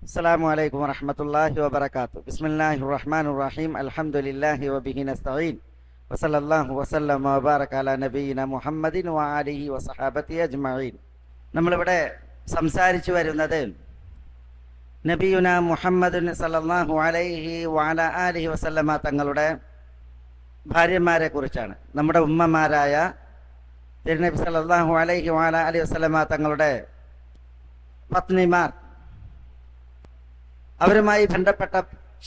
السلام عليكم ورحمة الله وبركاته. بسم الله الرحمن الرحيم. الحمد لله وبه نستعين وصلى الله وسلم وبارك على نبينا محمد وآله وصحابته أجمعين. നമ്മളിവിടെ സംസാരിച്ചു വരുന്നത് നബിയുന മുഹമ്മദ് സല്ലല്ലാഹു അലൈഹി വഅല ആലിഹി വസല്ലമ തങ്ങളുടെ ഭാര്യമാരെ കുറിച്ചാണ്. നമ്മുടെ ഉമ്മമാരായ തിരുനബി സല്ലല്ലാഹു അലൈഹി വഅല ആലിഹി വസല്ലമ തങ്ങളുടെ പത്നിമാർ, അവരുമായി ബന്ധപ്പെട്ട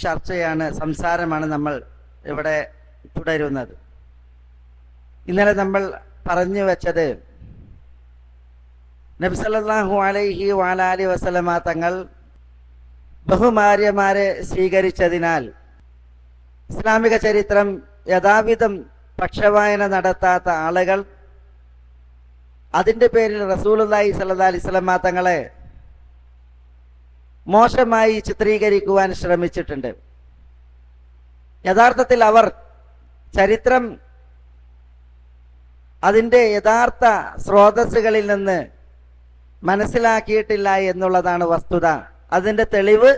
ചർച്ചയാണ്, സംസാരമാണ് നമ്മൾ ഇവിടെ തുടരുന്നത്. ഇന്നലെ നമ്മൾ പറഞ്ഞു വെച്ചത് നബി സല്ലല്ലാഹു അലൈഹി വഅലൈഹി വസല്ലമ തങ്ങൾ ബഹുമാര്യമാരെ സ്വീകരിച്ചതിനാൽ ഇസ്ലാമിക ചരിത്രം യഥാവിധം പക്ഷവായന നടത്താത്ത ആളുകൾ അതിൻ്റെ പേരിൽ റസൂലുള്ളാഹി സ്വല്ലല്ലാഹി അലൈഹി വസല്ലമ തങ്ങളെ മോശമായി ചിത്രീകരിക്കുവാൻ ശ്രമിച്ചിട്ടുണ്ട്. യഥാർത്ഥത്തിൽ അവർ ചരിത്രം അതിൻ്റെ യഥാർത്ഥ സ്രോതസ്സുകളിൽ നിന്ന് മനസ്സിലാക്കിയിട്ടില്ല എന്നുള്ളതാണ് വസ്തുത. അതിൻ്റെ തെളിവ്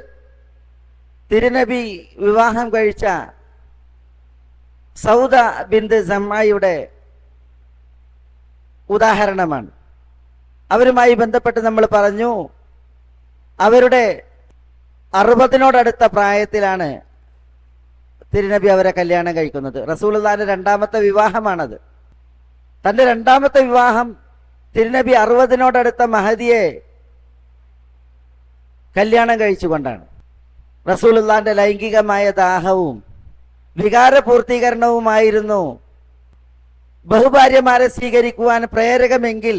തിരുനബി വിവാഹം കഴിച്ച സൗദ ബിൻത് സമ്മയുടെ ഉദാഹരണമാണ്. അവരുമായി ബന്ധപ്പെട്ട് നമ്മൾ പറഞ്ഞു, അവരുടെ 60-നോടടുത്ത പ്രായത്തിലാണ് തിരുനബി അവരെ കല്യാണം കഴിക്കുന്നത്. റസൂലുള്ളാഹിന്റെ രണ്ടാമത്തെ വിവാഹമാണത്. തൻ്റെ രണ്ടാമത്തെ വിവാഹം തിരുനബി 60-നോടടുത്ത മഹദിയെ കല്യാണം കഴിച്ചുകൊണ്ടാണ്. റസൂലുള്ളാഹിന്റെ ലൈംഗികമായ ദാഹവും വികാരപൂർത്തീകരണവുമായിരുന്നു ബഹുഭാര്യമാരെ സ്വീകരിക്കുവാൻ പ്രേരകമെങ്കിൽ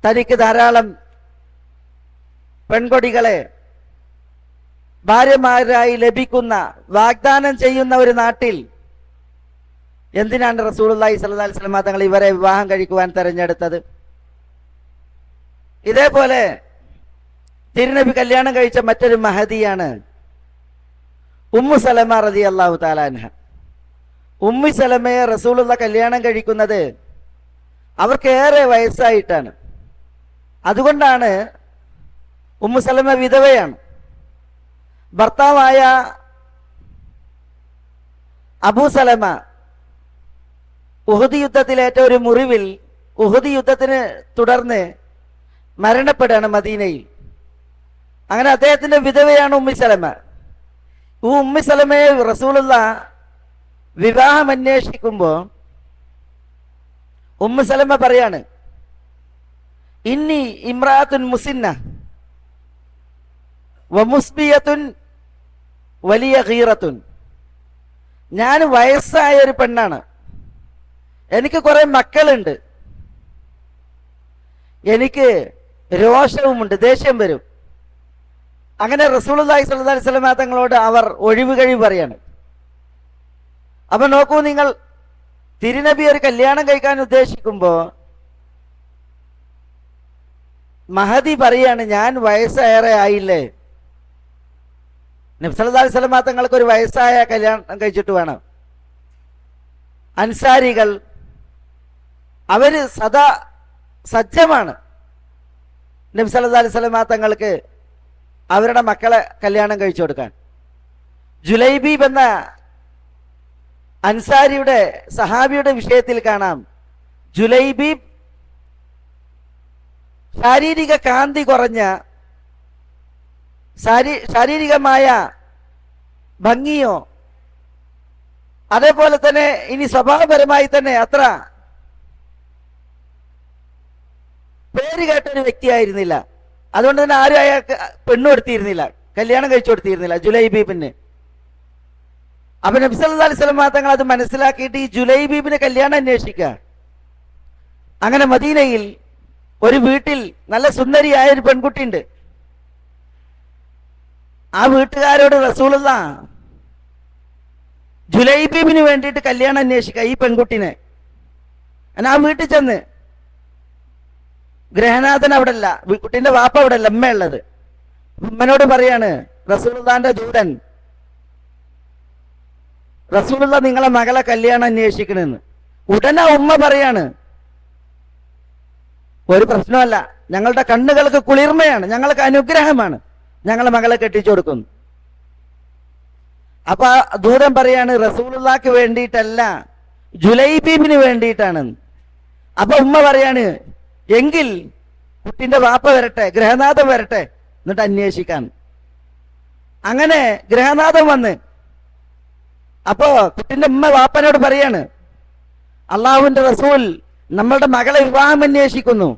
തനിക്ക് ധാരാളം പെൺകൊടികളെ ഭാര്യമാരായി ലഭിക്കുന്ന വാഗ്ദാനം ചെയ്യുന്ന ഒരു നാട്ടിൽ എന്തിനാണ് റസൂലുള്ളാഹി സ്വല്ലല്ലാഹി അലൈഹി വസല്ലം തങ്ങൾ ഇവരെ വിവാഹം കഴിക്കുവാൻ തെരഞ്ഞെടുത്തത്? ഇതേപോലെ തിരുനബി കല്യാണം കഴിച്ച മറ്റൊരു മഹദിയാണ് ഉമ്മു സലമ റളിയല്ലാഹു തആല അൻഹ. ഉമ്മു സലമയെ റസൂലുള്ളാഹി കല്യാണം കഴിക്കുന്നത് അവർക്കേറെ വയസ്സായിട്ടാണ്. അതുകൊണ്ടാണ് ഉമ്മു സലമ വിധവയാണ്. ഭർത്താവായ അബൂ സലമ ഉഹദ് യുദ്ധത്തിലേറ്റ ഒരു മുറിവിൽ ഉഹദ് യുദ്ധത്തിന് തുടർന്ന് മരണപ്പെടുകയാണ് മദീനയിൽ. അങ്ങനെ അദ്ദേഹത്തിന്റെ വിധവയാണ് ഉമ്മു സലമ. ഉമ്മു സലമയെ റസൂലുള്ളാഹി വിവാഹം അന്വേഷിക്കുമ്പോൾ ഉമ്മു സലമ പറയാണ്, ഇന്നി ഇമ്രാത്തുൻ മുസിന്ന വമുസ്ബിയത്തുൻ വലിയ ഗീറത്തുൻ. ഞാൻ വയസ്സായ ഒരു പെണ്ണാണ്, എനിക്ക് കുറെ മക്കളുണ്ട്, എനിക്ക് രോഷവുമുണ്ട്, ദേഷ്യം വരും. അങ്ങനെ റസൂലുള്ളാഹി സ്വല്ലല്ലാഹി അലൈഹി വസല്ലം തങ്ങളോട് അവർ ഒഴിവ് കഴിവ് പറയാണ്. അപ്പൊ നോക്കൂ നിങ്ങൾ, തിരുനബി ഒരു കല്യാണം കഴിക്കാൻ ഉദ്ദേശിക്കുമ്പോ മഹദി പറയാണ്, ഞാൻ വയസ്സേറെ ആയില്ലേ, നബി സല്ലല്ലാഹു അലൈഹി വസല്ലം തങ്ങൾക്ക് ഒരു വയസ്സായ കല്യാണം കഴിച്ചിട്ട് വേണം. അൻസാരികൾ അവര് സദാ സജ്ജമാണ് നബി സല്ലല്ലാഹു അലൈഹി വസല്ലം തങ്ങൾക്ക് അവരുടെ മക്കളെ കല്യാണം കഴിച്ചു കൊടുക്കാൻ. ജുലൈബീബ് എന്ന അൻസാരിയുടെ സഹാബിയുടെ വിഷയത്തിൽ കാണാം, ജുലൈബീബ് ശാരീരിക കാന്തി കുറഞ്ഞ, ശാരീരികമായ ഭംഗിയോ അതേപോലെ തന്നെ ഇനി സ്വഭാവപരമായി തന്നെ അത്ര പേര് കേട്ടൊരു വ്യക്തിയായിരുന്നില്ല. അതുകൊണ്ട് തന്നെ ആരും അയാൾക്ക് പെണ്ണു കൊടുത്തിരുന്നില്ല, കല്യാണം കഴിച്ചു കൊടുത്തിരുന്നില്ല ജുലൈബീബിന്. അപ്പൊ നബി സല്ലല്ലാഹു അലൈഹി വസല്ലം തങ്ങൾ അത് മനസ്സിലാക്കിയിട്ട് ഈ ജുലൈബീബിന് കല്യാണം അന്വേഷിക്കുക. അങ്ങനെ മദീനയിൽ ഒരു വീട്ടിൽ നല്ല സുന്ദരിയായ ഒരു പെൺകുട്ടിയുണ്ട്. ആ വീട്ടുകാരോട് റസൂലുള്ളാഹി ജുലൈബീബിന് വേണ്ടിയിട്ട് കല്യാണം അന്വേഷിക്കുക ഈ പെൺകുട്ടിനെ. ആ വീട്ടിൽ ചെന്ന്, ഗ്രഹനാഥൻ അവിടെ അല്ല, കുട്ടിന്റെ വാപ്പ അവിടെ അല്ല, ഉമ്മയുള്ളത്. ഉമ്മനോട് പറയാണ്, റസൂലുള്ളാഹിന്റെ ദൂതൻ റസൂലുള്ളാഹി നിങ്ങളെ മകളെ കല്യാണം അന്വേഷിക്കണെന്ന്. ഉടനെ ഉമ്മ പറയാണ്, ഒരു പ്രശ്നമല്ല, ഞങ്ങളുടെ കണ്ണുകൾക്ക് കുളിർമയാണ്, ഞങ്ങൾക്ക് അനുഗ്രഹമാണ്, ഞങ്ങളെ മകളെ കെട്ടിച്ചു കൊടുക്കുന്നു. അപ്പൊ ദൂതൻ പറയാണ് റസൂലുള്ളാഹിക്ക് വേണ്ടിയിട്ടല്ല, ജുലൈബീബിന് വേണ്ടിയിട്ടാണ്. അപ്പൊ ഉമ്മ പറയാണ് എങ്കിൽ കുട്ടിന്റെ വാപ്പ വരട്ടെ, ഗൃഹനാഥൻ വരട്ടെ, എന്നിട്ട് അന്വേഷിക്കാൻ. അങ്ങനെ ഗൃഹനാഥൻ വന്ന് അപ്പോ കുട്ടിന്റെ ഉമ്മ വാപ്പനോട് പറയാണ് അള്ളാഹുവിന്റെ റസൂൽ നമ്മളുടെ മകളെ വിവാഹം അന്വേഷിക്കുന്നു.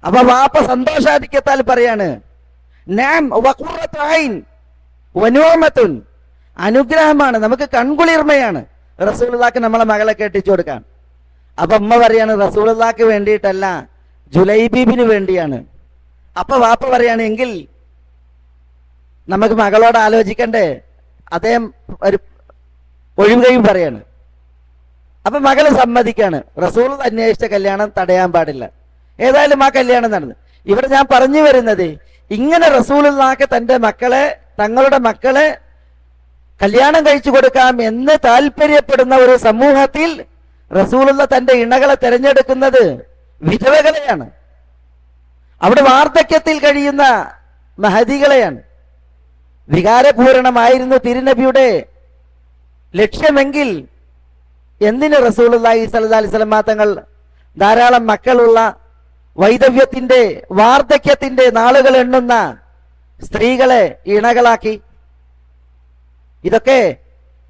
അപ്പൊ വാപ്പ സന്തോഷാധിക്യത്താൽ പറയാണ് നാം വഖുറത്തു ഐൻ വനുമത്തുൻ, അനുഗ്രഹമാണ്, നമുക്ക് കൺകുളിർമയാണ് റസൂലുള്ളാഹിക്ക് നമ്മളെ മകളെ കെട്ടിച്ചു കൊടുക്കാൻ. അപ്പൊ ഉമ്മ പറയാണ് റസൂലുള്ളാഹിക്ക് വേണ്ടിയിട്ടല്ല, ജുലൈബീബിന് വേണ്ടിയാണ്. അപ്പൊ വാപ്പ പറയാണ് എങ്കിൽ നമുക്ക് മകളോട് ആലോചിക്കണ്ടേ? അദ്ദേഹം ഒരു ഒഴിവുകയും പറയാണ്. അപ്പൊ മകള് സമ്മതിക്കാണ്. റസൂൽ അന്വേഷിച്ച കല്യാണം തടയാൻ പാടില്ല. ഏതായാലും ആ കല്യാണം നടന്നു. ഇവിടെ ഞാൻ പറഞ്ഞു വരുന്നത് ഇങ്ങനെ റസൂലുള്ളാഹിക്ക് തന്റെ മക്കളെ, തങ്ങളുടെ മക്കളെ കല്യാണം കഴിച്ചു കൊടുക്കാം എന്ന് താല്പര്യപ്പെടുന്ന ഒരു സമൂഹത്തിൽ റസൂലുള്ള തന്റെ ഇണകളെ തിരഞ്ഞെടുക്കുന്നത് വിധവകളെയാണ്. അവിടെ വാർദ്ധക്യത്തിൽ കഴിയുന്ന മഹദികളെയാണ്. വികാരപൂരണമായിരുന്നു തിരുനബിയുടെ ലക്ഷ്യമെങ്കിൽ എന്തിന് റസൂലുള്ളാഹി സ്വല്ലല്ലാഹി അലൈഹി വസല്ലം തങ്ങൾ ധാരാളം മക്കളുള്ള വൈദവ്യത്തിന്റെ വാർദ്ധക്യത്തിന്റെ നാളുകൾ എണ്ണുന്ന സ്ത്രീകളെ ഇണകളാക്കി? ഇതൊക്കെ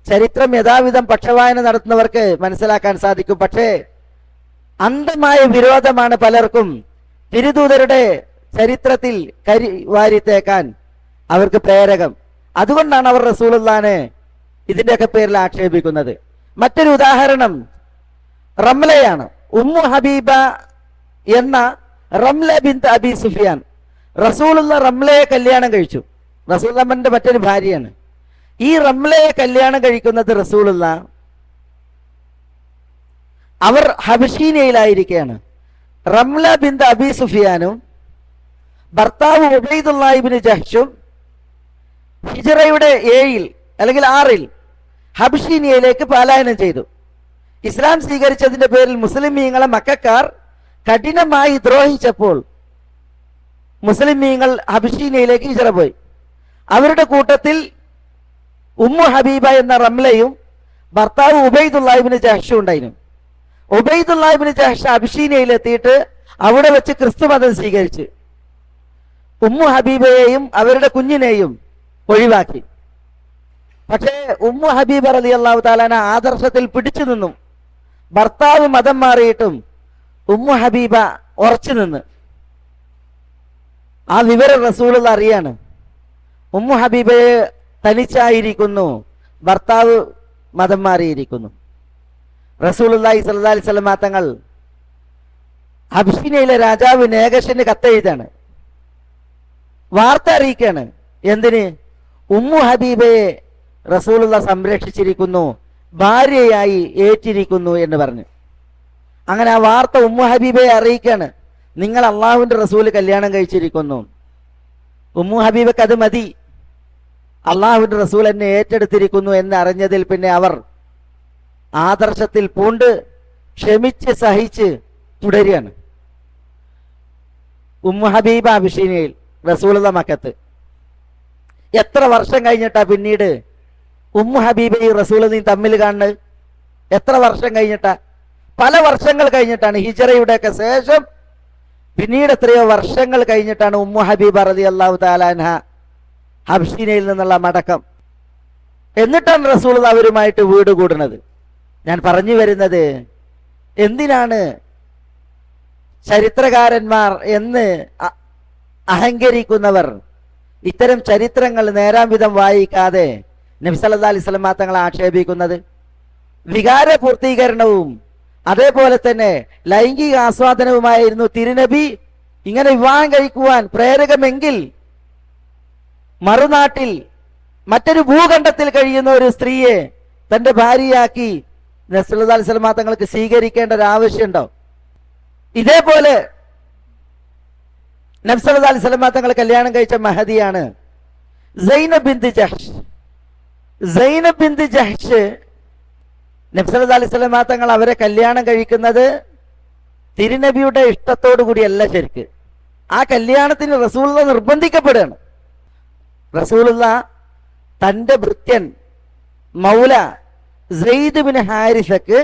ചരിത്രം യഥാവിധം പക്ഷവായന നടത്തുന്നവർക്ക് മനസ്സിലാക്കാൻ സാധിക്കും. പക്ഷേ അന്ധമായ വിരോധമാണ് പലർക്കും തിരുദൂതരുടെ ചരിത്രത്തിൽ കരി വാരിത്തേക്കാൻ അവർക്ക് പ്രേരകം. അതുകൊണ്ടാണ് അവർ റസൂലുള്ളാഹിനെ ഇതിന്റെയൊക്കെ പേരിൽ ആക്ഷേപിക്കുന്നത്. മറ്റൊരു ഉദാഹരണം റംലയാണ്. ഉമ്മു ഹബീബ എന്ന റംല ബിൻത് അബി സുഫിയാൻ. റസൂലുള്ള റംലയെ കല്യാണം കഴിച്ചു. റസൂലുള്ളാഹിന്റെ മറ്റൊരു ഭാര്യയാണ്. ഈ റംലയെ കല്യാണം കഴിക്കുന്നത് റസൂലുള്ള അവർ ഹബശീനയിലായിരിക്കുകയാണ്. റംല ബിൻത് അബി സുഫിയാനും ഭർത്താവ് ഉബൈദുല്ലാഹ് ഇബ്നു ജഹ്ഷും ഹിജ്റയുടെ 7 അല്ലെങ്കിൽ 6 ഹബശീനിയയിലേക്ക് പലായനം ചെയ്തു. ഇസ്ലാം സ്വീകരിച്ചതിന്റെ പേരിൽ മുസ്ലിമീങ്ങളെ മക്കക്കാർ കഠിനമായി ദ്രോഹിച്ചപ്പോൾ മുസ്ലിമീങ്ങൾ ഹബശീനിയയിലേക്ക് ഹിജ്റ പോയി. അവരുടെ കൂട്ടത്തിൽ ഉമ്മു ഹബീബ എന്ന റംലയും ഭർത്താവ് ഉബൈദുല്ലാഹ് ഇബ്നു ജഹ്ഷും ഉണ്ടായിരുന്നു. ഉബൈദുല്ലാഹ് ഇബ്നു ജഹ്ഷ് ഹബശീനിയയിൽ എത്തിയിട്ട് അവിടെ വെച്ച് ക്രിസ്തു മതം സ്വീകരിച്ച് ഉമ്മു ഹബീബയെയും അവരുടെ കുഞ്ഞിനെയും ഒഴിവാക്കി. പക്ഷേ ഉമ്മു ഹബീബ റളിയല്ലാഹു തആല ആദർശത്തിൽ പിടിച്ചു നിന്നു. ഭർത്താവ് മതം മാറിയിട്ടും ഉമ്മു ഹബീബ ഉറച്ചു നിന്ന്. ആ വിവരം റസൂലുള്ള അറിയാണ്. ഉമ്മു ഹബീബയെ തനിച്ചായിരിക്കുന്നു, ഭർത്താവ് മതം മാറിയിരിക്കുന്നു. റസൂലുള്ളാഹി സ്വല്ലല്ലാഹി അലൈഹി വസല്ലം തങ്ങൾ ഹബശീനയിലെ രാജാവ് നേഗശന് കത്തെഴുതാണ്, വാർത്ത അറിയിക്കാണ്. എന്തിന്? ഉമ്മു ഹബീബയെ റസൂലുള്ള സംരക്ഷിച്ചിരിക്കുന്നു, ഭാര്യയായി ഏറ്റിരിക്കുന്നു എന്ന് പറഞ്ഞു. അങ്ങനെ ആ വാർത്ത ഉമ്മു ഹബീബയെ അറിയിക്കാണ്, നിങ്ങൾ അള്ളാഹുവിന്റെ റസൂല് കല്യാണം കഴിച്ചിരിക്കുന്നു. ഉമ്മു ഹബീബക്ക് അത് മതി, അള്ളാഹുവിന്റെ റസൂൽ എന്നെ ഏറ്റെടുത്തിരിക്കുന്നു എന്ന് അറിഞ്ഞതിൽ പിന്നെ അവർ ആദർശത്തിൽ പൂണ്ട് ക്ഷമിച്ച് സഹിച്ച് തുടരുകയാണ്. ഉമ്മു ഹബീബ ഹബശീനയിൽ, റസൂലുള്ള മക്കത്ത്. എത്ര വർഷം കഴിഞ്ഞിട്ടാ പിന്നീട് ഉമ്മു ഹബീബയും റസൂലും തമ്മിൽ കാണുന്നത്? എത്ര വർഷം കഴിഞ്ഞിട്ടാ? പല വർഷങ്ങൾ കഴിഞ്ഞിട്ടാണ്. ഹിജ്റയുടെ ഒക്കെ ശേഷം പിന്നീട് എത്രയോ വർഷങ്ങൾ കഴിഞ്ഞിട്ടാണ് ഉമ്മു ഹബീബ റളിയല്ലാഹു തആല അൻഹ ഹബശീനയിൽ നിന്നുള്ള മടക്കം. എന്നിട്ടാണ് റസൂൽ അവരുമായിട്ട് വീട് കൂടുന്നത്. ഞാൻ പറഞ്ഞു വരുന്നത്, എന്തിനാണ് ചരിത്രകാരന്മാർ എന്ന് അഹങ്കരിക്കുന്നവർ ഇത്തരം ചരിത്രങ്ങൾ നേരാം വിധം വായിക്കാതെ നബി സല്ലല്ലാഹു അലൈഹി വസല്ലം തങ്ങളെ ആക്ഷേപിക്കുന്നത്? വികാര പൂർത്തീകരണവും അതേപോലെ തന്നെ ലൈംഗിക ആസ്വാദനവുമായിരുന്നു തിരുനബി ഇങ്ങനെ വിവാഹം കഴിക്കുവാൻ പ്രേരകമെങ്കിൽ മറുനാട്ടിൽ മറ്റൊരു ഭൂഖണ്ഡത്തിൽ കഴിയുന്ന ഒരു സ്ത്രീയെ തന്റെ ഭാര്യയാക്കി നബി സല്ലല്ലാഹു അലൈഹി വസല്ലം തങ്ങൾക്ക് സ്വീകരിക്കേണ്ട ഒരു ആവശ്യമുണ്ടോ? ഇതേപോലെ നബി സല്ലല്ലാഹു അലൈഹി വസല്ലം തങ്ങൾ കല്യാണം കഴിച്ച മഹദിയാണ് സൈനബ് ബിൻത് ജഹ്ഷ്. സൈനബ് ബിൻത് ജഹ്ഷ് നബി സല്ലല്ലാഹു അലൈഹി വസല്ലം തങ്ങൾ അവരെ കല്യാണം കഴിക്കുന്നത് തിരുനബിയുടെ ഇഷ്ടത്തോടു കൂടിയല്ല. ശരിക്ക് ആ കല്യാണത്തിന് റസൂലുള്ളാഹി നിർബന്ധിക്കപ്പെടുകയാണ്. റസൂലുള്ള തൻ്റെ ഭൃത്യൻ മൗല സെയ്ദ് ബിൻ ഹാരിസക്ക്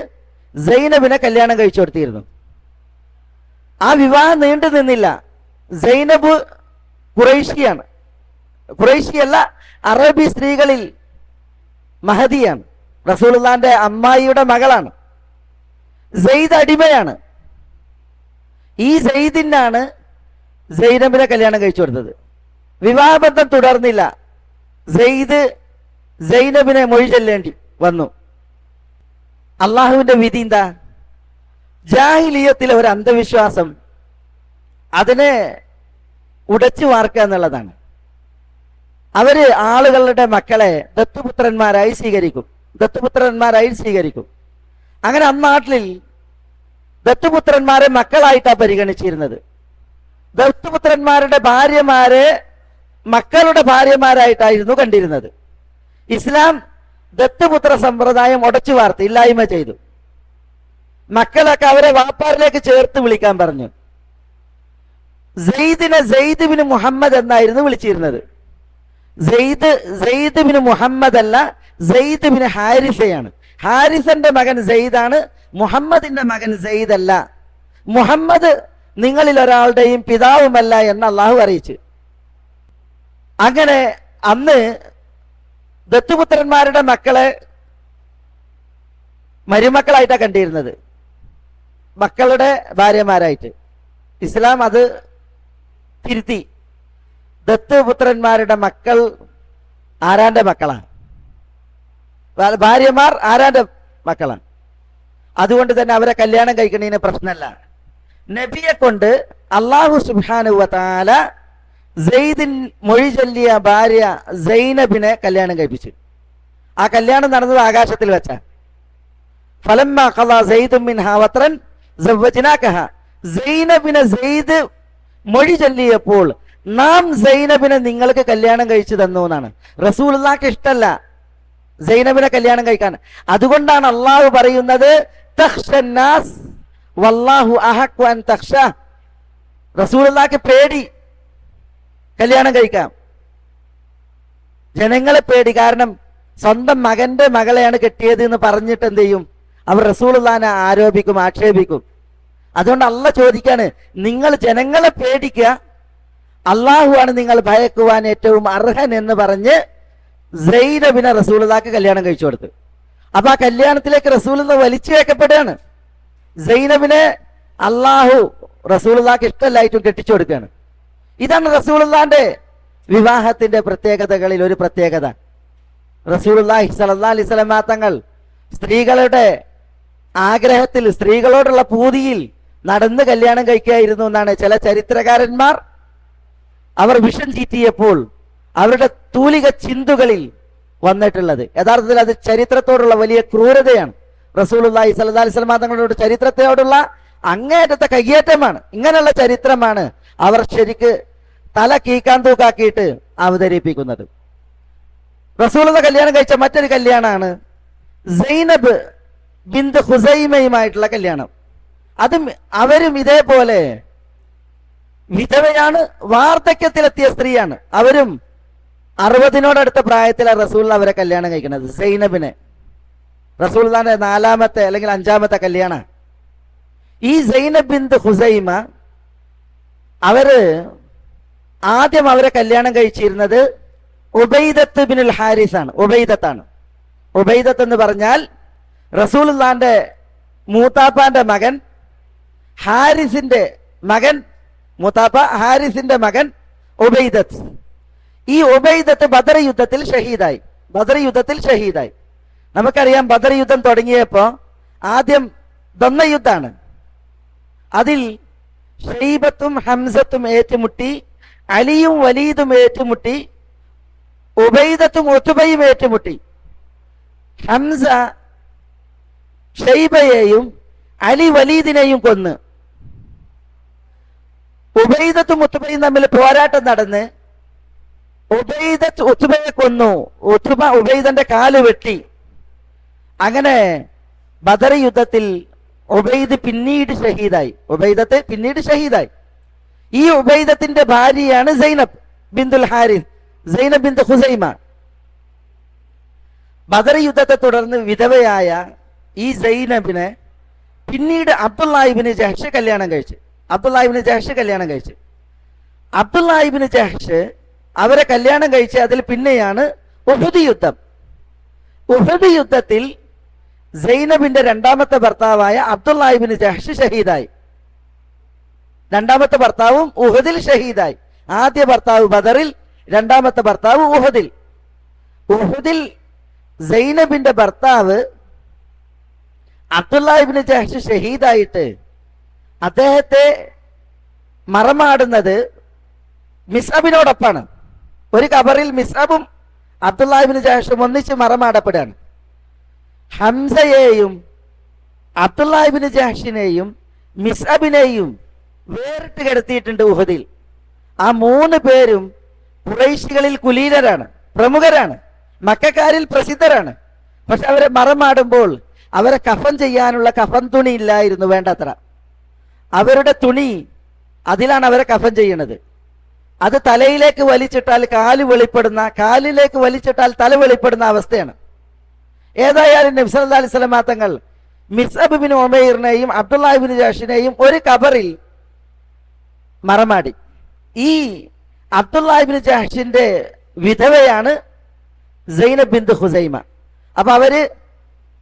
സൈനബിനെ കല്യാണം കഴിച്ചു കൊടുത്തിരുന്നു. ആ വിവാഹം നീണ്ടു നിന്നില്ല. സൈനബ് ഖുറൈശിയാണ്. ഖുറൈശിയല്ല, അറബി സ്ത്രീകളിൽ മഹദിയാണ്. റസൂലുള്ളാന്റെ അമ്മായിയുടെ മകളാണ്. സെയ്ദ് അടിമയാണ്. ഈ സെയ്ദിനാണ് സൈനബിനെ കല്യാണം കഴിച്ചു കൊടുത്തത്. വിവാഹബന്ധം തുടർന്നില്ല. സെയ്ദ് സൈനബിനെ മൊഴി ചൊല്ലേണ്ടി വന്നു. അള്ളാഹുവിന്റെ വിധി എന്താ? ജാഹിലിയത്തിലെ ഒരു അന്ധവിശ്വാസം, അതിനെ ഉടച്ചു വാർക്കുക എന്നുള്ളതാണ്. അവര് ആളുകളുടെ മക്കളെ ദത്തുപുത്രന്മാരായി സ്വീകരിക്കും. അങ്ങനെ അന്നാട്ടിൽ ദത്തുപുത്രന്മാരെ മക്കളായിട്ടാണ് പരിഗണിച്ചിരുന്നത്. ദത്തുപുത്രന്മാരുടെ ഭാര്യമാരെ മക്കളുടെ ഭാര്യമാരായിട്ടായിരുന്നു കണ്ടിരുന്നത്. ഇസ്ലാം ദത്തുപുത്ര സമ്പ്രദായം ഉടച്ചു വാർത്ത് ഇല്ലായ്മ ചെയ്തു. മക്കളൊക്കെ അവരെ വാപ്പാരിലേക്ക് ചേർത്ത് വിളിക്കാൻ പറഞ്ഞു. സെയ്ദിനെ സെയ്ദ് ബിൻ മുഹമ്മദ് എന്നായിരുന്നു വിളിച്ചിരുന്നത്. സെയ്ദ് ബിൻ മുഹമ്മദ് അല്ല, സെയ്ദ് ബിൻ ഹാരിസയാണ്. ഹാരിസന്റെ മകൻ സെയ്ദാണ്, മുഹമ്മദിന്റെ മകൻ സെയ്ദ് അല്ല. മുഹമ്മദ് നിങ്ങളിൽ ഒരാളുടെയും പിതാവുമല്ല എന്ന് അള്ളാഹു അറിയിച്ചു. അങ്ങനെ അന്ന് ദത്തുപുത്രന്മാരുടെ മക്കളെ മരുമക്കളായിട്ടാണ് കണ്ടിരുന്നത്, മക്കളുടെ ഭാര്യമാരായിട്ട്. ഇസ്ലാം അത് തിരുത്തി. ദത്തുപുത്രന്മാരുടെ മക്കൾ ആരാന്റെ മക്കളാണ്, ഭാര്യമാർ ആരാന്റെ മക്കളാണ്. അതുകൊണ്ട് തന്നെ അവരെ കല്യാണം കഴിക്കുന്നതിന് പ്രശ്നമല്ല. നബിയെ കൊണ്ട് അള്ളാഹു സുബ്ഹാനഹു വ തആല സെയ്ദിൻ മൊഴി ചൊല്ലിയ ഭാര്യ സൈനബിനെ കല്യാണം കഴിപ്പിച്ചു. ആ കല്യാണം നടന്നത് ആകാശത്തിൽ വെച്ച. ഫലമ്മ ഖളാ സൈദും മിൻഹാ വത്റൻ സവ്വജ്നാകഹ. സൈനബിനെ സെയ്ദ് മൊഴി ചൊല്ലിയപ്പോൾ നാം സൈനബിനെ നിങ്ങൾക്ക് കല്യാണം കഴിച്ചു തന്നു എന്നാണ്. റസൂലുള്ളാഹിക്ക് ഇഷ്ടമല്ല സൈനബിനെ കല്യാണം കഴിക്കാൻ. അതുകൊണ്ടാണ് അള്ളാഹു പറയുന്നത് തഖ്ശന്നാസ് വല്ലാഹു അഹഖു അൻ തഖ്ശ. റസൂലുള്ളാഹിക്ക് പേടി കല്യാണം കഴിക്കാം, ജനങ്ങളെ പേടി. കാരണം സ്വന്തം മകന്റെ മകളെയാണ് കെട്ടിയത് എന്ന് പറഞ്ഞിട്ട് എന്ത് ചെയ്യും? അവർ റസൂലുള്ളാഹിനെ ആരോപിക്കും, ആക്ഷേപിക്കും. അതുകൊണ്ട് അള്ളാഹ് ചോദിക്കാണ്, നിങ്ങൾ ജനങ്ങളെ പേടിക്കുക, അള്ളാഹുവാണ് നിങ്ങൾ ഭയക്കുവാൻ ഏറ്റവും അർഹൻ എന്ന് പറഞ്ഞ് സൈനബിനെ റസൂലുള്ളാഹിക്ക് കല്യാണം കഴിച്ചു കൊടുത്തു. അപ്പൊ ആ കല്യാണത്തിലേക്ക് റസൂലുള്ളാഹി വലിച്ചു വെക്കപ്പെടുകയാണ്. സൈനബിനെ അള്ളാഹു റസൂലുള്ളാഹിക്ക് ഇഷ്ടമല്ലായിട്ടും കെട്ടിച്ചു കൊടുക്കുകയാണ്. ഇതാണ് റസൂലുള്ളാഹിന്റെ വിവാഹത്തിന്റെ പ്രത്യേകതകളിൽ ഒരു പ്രത്യേകത. റസൂലുള്ളാഹി സ്വല്ലല്ലാഹി അലൈഹി വസല്ലം തങ്ങൾ സ്ത്രീകളുടെ ആഗ്രഹത്തിൽ, സ്ത്രീകളോടുള്ള പൂതിയിൽ നടന്ന് കല്യാണം കഴിക്കുകയായിരുന്നു എന്നാണ് ചില ചരിത്രകാരന്മാർ അവർ വിഷം ചീറ്റിയപ്പോൾ അവരുടെ തൂലിക ചിന്തുകളിൽ വന്നിട്ടുള്ളത്. യഥാർത്ഥത്തിൽ അത് ചരിത്രത്തോടുള്ള വലിയ ക്രൂരതയാണ്. റസൂലുള്ളാഹി സ്വല്ലല്ലാഹി അലൈഹി വസല്ലം തങ്ങളോട് ചരിത്രത്തോടുള്ള അങ്ങേയറ്റത്തെ കയ്യേറ്റമാണ്. ഇങ്ങനെയുള്ള ചരിത്രമാണ് അവർ ശരിക്ക് തല കീക്കാൻ തൂക്കാക്കിയിട്ട് അവതരിപ്പിക്കുന്നത്. റസൂലുള്ളാഹി കല്യാണം കഴിച്ച മറ്റൊരു കല്യാണമാണ് സൈനബ് ബിന്ത് ഖുസൈമയുമായിട്ടുള്ള കല്യാണം. അതും അവരും ഇതേപോലെ വിധവയാണ്, വാർദ്ധക്യത്തിലെത്തിയ സ്ത്രീയാണ്. അവരും 60-നോടടുത്ത പ്രായത്തിലാണ് റസൂലുള്ളാഹി അവരെ കല്യാണം കഴിക്കുന്നത്. സൈനബിനെ റസൂലുള്ളാഹിന്റെ 4-മത്തെ അല്ലെങ്കിൽ 5-മത്തെ കല്യാണം. ഈ സൈനബ് ബിന്ത് ഖുസൈമ അവര് ആദ്യം അവരെ കല്യാണം കഴിച്ചിരുന്നത് ഉബൈദത്ത് ബിനുൽ ഹാരിസ് ആണ്. ഉബൈദത്ത് എന്ന് പറഞ്ഞാൽ റസൂലുള്ളാഹിന്റെ മൂത്താപ്പാന്റെ മകൻ ഹാരിസിന്റെ മകൻ, മൂത്താപ്പ ഹാരിസിന്റെ മകൻ ഉബൈദത്ത്. ഈ ഉബൈദത്ത് ബദർ യുദ്ധത്തിൽ ഷഹീദായി. നമുക്കറിയാം, ബദർ യുദ്ധം തുടങ്ങിയപ്പോ ആദ്യം ദമ്മ യുദ്ധാണ്. അതിൽ ഷൈബത്തും ഹംസത്തും ഏറ്റുമുട്ടി, അലിയും വലീദും ഏറ്റുമുട്ടി, ഉബൈദത്തും ഉത്ബയും ഏറ്റുമുട്ടി. ഹംസ ഷൈബയെയും അലി വലീദിനെയും കൊന്ന്. ഉബൈദത്തും ഉത്ബയും തമ്മിൽ പോരാട്ടം നടന്ന് ഉബൈദത്ത് ഉത്ബയെ കൊന്നു. ഉത്ബ ഉബൈദന്റെ കാല് വെട്ടി. അങ്ങനെ ബദർ യുദ്ധത്തിൽ ഉബൈദത്ത് പിന്നീട് ഷഹീദായി. ഈ ഉബൈദത്തിന്റെ ഭാര്യയാണ് സൈനബ് ബിന്തുൽ ഹാരിസ്. സൈനബ് ബിൻത് ഖുസൈമ. ബദർ യുദ്ധത്തെ തുടർന്ന് വിധവയായ ഈ സൈനബിനെ പിന്നീട് അബ്ദുല്ലാഹിബ്നു ജഹ്ഷ് കല്യാണം കഴിച്ചു. അബ്ദുല്ലാഹിബ്നു ജഹ്ഷ് അവരെ കല്യാണം കഴിച്ച് അതിൽ പിന്നെയാണ് ഉഹുദ് യുദ്ധം. ഉഹുദ് യുദ്ധത്തിൽ സൈനബിന്റെ രണ്ടാമത്തെ ഭർത്താവായ അബ്ദുല്ലാഹിബ്നു ജഹ്ഷ് ഷഹീദായി. രണ്ടാമത്തെ ഭർത്താവും ഉഹുദിൽ ഷഹീദായി. ആദ്യ ഭർത്താവ് ബദറിൽ, രണ്ടാമത്തെ ഭർത്താവ് ഉഹുദിൽ. ഉഹുദിൽ സൈനബിന്റെ ഭർത്താവ് അബ്ദുല്ലാഹിബ്നു ജഹ്ഷ് ഷഹീദായിട്ട് അദ്ദേഹത്തെ മറമാടുന്നത് മിസ്അബിനോടൊപ്പാണ്. ഒരു ഖബറിൽ മിസ്അബും അബ്ദുല്ലാഹിബ്നു ജഹ്ഷും ഒന്നിച്ച് മറമാടപ്പെടുകയാണ്. ഹംസയെയും അബ്ദുല്ലാഹിബ്നു ജഹ്ഷിനെയും മിസ്അബിനെയും വേറിട്ട് കിടത്തിയിട്ടുണ്ട് ഉഹദിൽ. ആ 3 പേരും ഖുറൈശികളിൽ കുലീനരാണ്, പ്രമുഖരാണ്, മക്കക്കാരിൽ പ്രസിദ്ധരാണ്. പക്ഷെ അവരെ മറമാടുമ്പോൾ അവരെ കഫൻ ചെയ്യാനുള്ള കഫൻ തുണി ഇല്ലായിരുന്നു വേണ്ടത്ര. അവരുടെ തുണി അതിലാണ് അവരെ കഫൻ ചെയ്യുന്നത്. അത് തലയിലേക്ക് വലിച്ചിട്ടാൽ കാല് വെളിപ്പെടുന്ന, കാലിലേക്ക് വലിച്ചിട്ടാൽ തല വെളിപ്പെടുന്ന അവസ്ഥയാണ്. ഏതായാലും നബി സല്ലല്ലാഹു അലൈഹി വസല്ലം തങ്ങൾ മിസ്അബ് ബിൻ ഉമൈറിനെയും അബ്ദുല്ലാഹിബ്നു ജഹ്ഷിനെയും ഒരു ഖബറിൽ മറമാടി. ഈ അബ്ദുല്ലാഹിബ്നു ജഹ്ഷിന്റെ വിധവയാണ് സൈനബ് ബിൻത് ഖുസൈമ. അപ്പൊ അവര്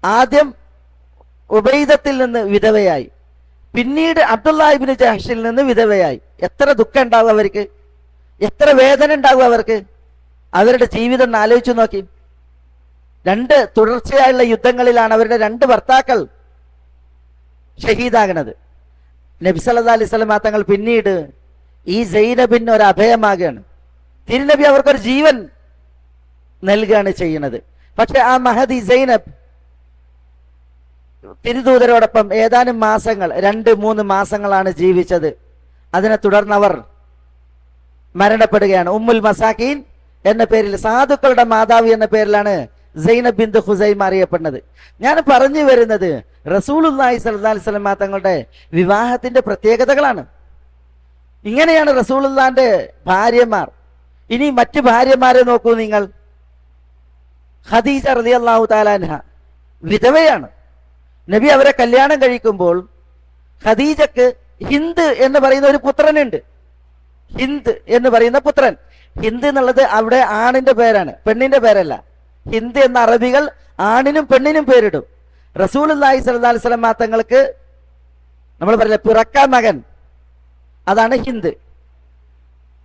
ആദ്യം ഉബൈദത്തിൽ നിന്ന് വിധവയായി, പിന്നീട് അബ്ദുല്ലാഹിബ്നു ജഹ്ഷിൽ നിന്ന് വിധവയായി. എത്ര ദുഃഖം ഉണ്ടാവും അവർക്ക്, എത്ര വേദന ഉണ്ടാവും അവർക്ക്. അവരുടെ ജീവിതം ഒന്ന് ആലോചിച്ചു നോക്കി. 2 തുടർച്ചയായുള്ള യുദ്ധങ്ങളിലാണ് അവരുടെ 2 ഭർത്താക്കൾ ഷഹീദാകുന്നത്. നബി സല്ലല്ലാഹു അലൈഹി വസല്ലം തങ്ങൾ പിന്നീട് ഈ സൈനബിന് ഒരു അഭയമാകുകയാണ്. തിരുനബി അവർക്കൊരു ജീവൻ നൽകുകയാണ് ചെയ്യുന്നത്. പക്ഷെ ആ മഹദി സൈനബ് തിരുദൂതരോടൊപ്പം ഏതാനും മാസങ്ങൾ, 2-3 മാസങ്ങളാണ് ജീവിച്ചത്. അതിനെ തുടർന്നവർ മരണപ്പെടുകയാണ്. ഉമ്മുൽ മസാക്കീൻ എന്ന പേരിൽ, സാധുക്കളുടെ മാതാവ് എന്ന പേരിലാണ് സൈനബ് ബിൻത് ഖുസൈമ അറിയപ്പെടുന്നത്. ഞാൻ പറഞ്ഞു വരുന്നത് റസൂലുള്ളാഹി സ്വല്ലല്ലാഹു അലൈഹി വസല്ലം തങ്ങളുടെ വിവാഹത്തിന്റെ പ്രത്യേകതകളാണ്. ഇങ്ങനെയാണ് റസൂലുള്ളാഹിന്റെ ഭാര്യമാർ. ഇനി മറ്റു ഭാര്യമാരെ നോക്കൂ നിങ്ങൾ. ഖദീജ റളിയല്ലാഹു തആല അൻഹ വിധവയാണ്. നബി അവരെ കല്യാണം കഴിക്കുമ്പോൾ ഖദീജക്ക് ഹിന്ദ് എന്ന് പറയുന്ന ഒരു പുത്രനുണ്ട്. ഹിന്ദ് എന്ന് പറയുന്ന പുത്രൻ. ഹിന്ദ് എന്നുള്ളത് അവിടെ ആണിന്റെ പേരാണ്, പെണ്ണിന്റെ പേരല്ല. ഹിന്ദ് എന്ന അറബികൾ ആണിനും പെണ്ണിനും പേരിടും. റസൂലുള്ളാഹി സ്വല്ലല്ലാഹു അലൈഹി വസല്ലം തങ്ങൾക്ക് നമ്മൾ പറയില്ല പിറക്ക മകൻ, അതാണ് ഹിന്ദ്.